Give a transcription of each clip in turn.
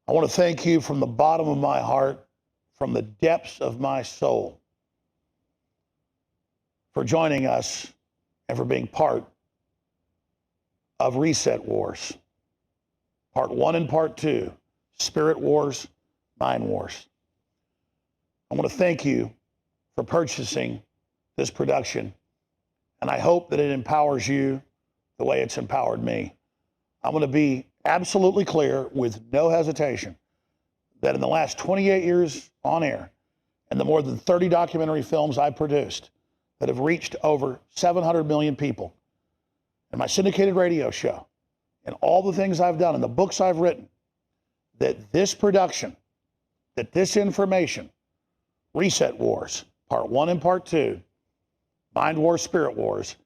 I want to thank you from the bottom of my heart, from the depths of my soul, for joining us and for being part of Reset Wars. Part 1 and Part 2, Spirit Wars, Mind Wars. I want to thank you for purchasing this production, and I hope that it empowers you the way it's empowered me. I'm going to be absolutely clear with no hesitation that in the last 28 years on air and the more than 30 documentary films I've produced that have reached over 700 million people, and my syndicated radio show, and all the things I've done and the books I've written, that this production, that this information, Reset Wars, Part 1 and Part 2, Mind Wars, Spirit Wars,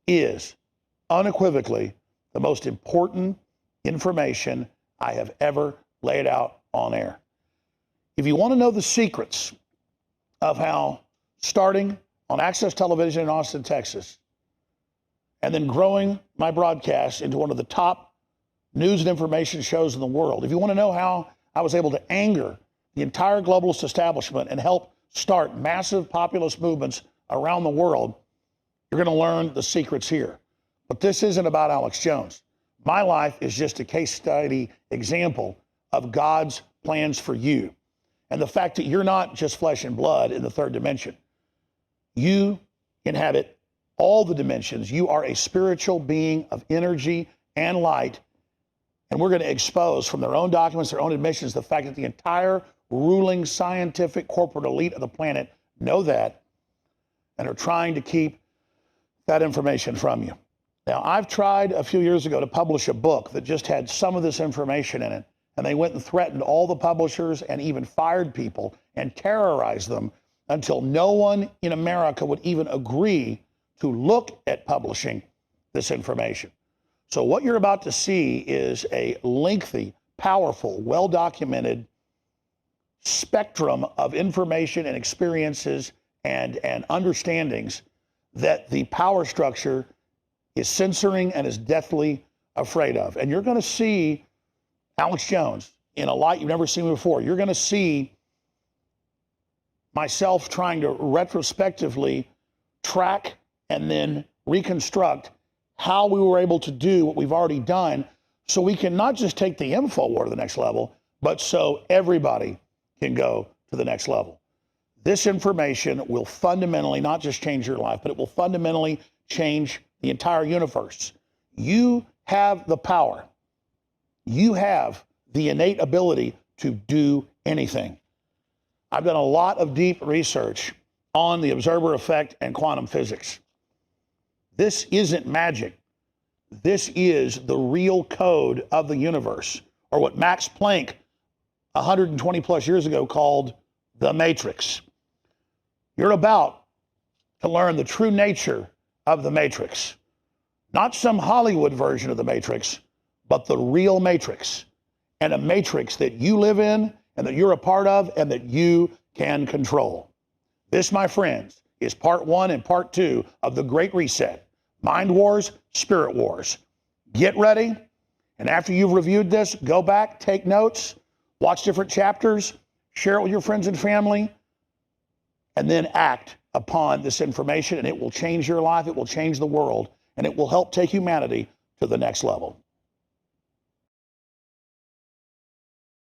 is unequivocally the most important information I have ever laid out on air. If you want to know the secrets of how starting on Access Television in Austin, Texas, and then growing my broadcast into one of the top news and information shows in the world, if you want to know how I was able to anger the entire globalist establishment and help start massive populist movements around the world, you're going to learn the secrets here. But this isn't about Alex Jones. My life is just a case study example of God's plans for you. And the fact that you're not just flesh and blood in the third dimension. You inhabit all the dimensions. You are a spiritual being of energy and light. And we're going to expose from their own documents, their own admissions, the fact that the entire ruling scientific corporate elite of the planet know that and are trying to keep that information from you. Now, I've tried a few years ago to publish a book that just had some of this information in it, and they went and threatened all the publishers and even fired people and terrorized them until no one in America would even agree to look at publishing this information. So what you're about to see is a lengthy, powerful, well-documented spectrum of information and experiences and understandings that the power structure is censoring and is deathly afraid of. And you're going to see Alex Jones in a light you've never seen before. You're going to see myself trying to retrospectively track and then reconstruct how we were able to do what we've already done, so we can not just take the info war to the next level, but so everybody can go to the next level. This information will fundamentally not just change your life, but it will fundamentally change the entire universe. You have the power. You have the innate ability to do anything. I've done a lot of deep research on the observer effect and quantum physics. This isn't magic. This is the real code of the universe, or what Max Planck 120 plus years ago called the matrix. You're about to learn the true nature of the matrix. Not some Hollywood version of the matrix, but the real matrix, and a matrix that you live in and that you're a part of and that you can control. This, my friends, is Part 1 and Part 2 of the Great Reset, Mind Wars, Spirit Wars. Get ready, and after you've reviewed this, go back, take notes, watch different chapters, share it with your friends and family, and then act upon this information, and it will change your life, it will change the world, and it will help take humanity to the next level.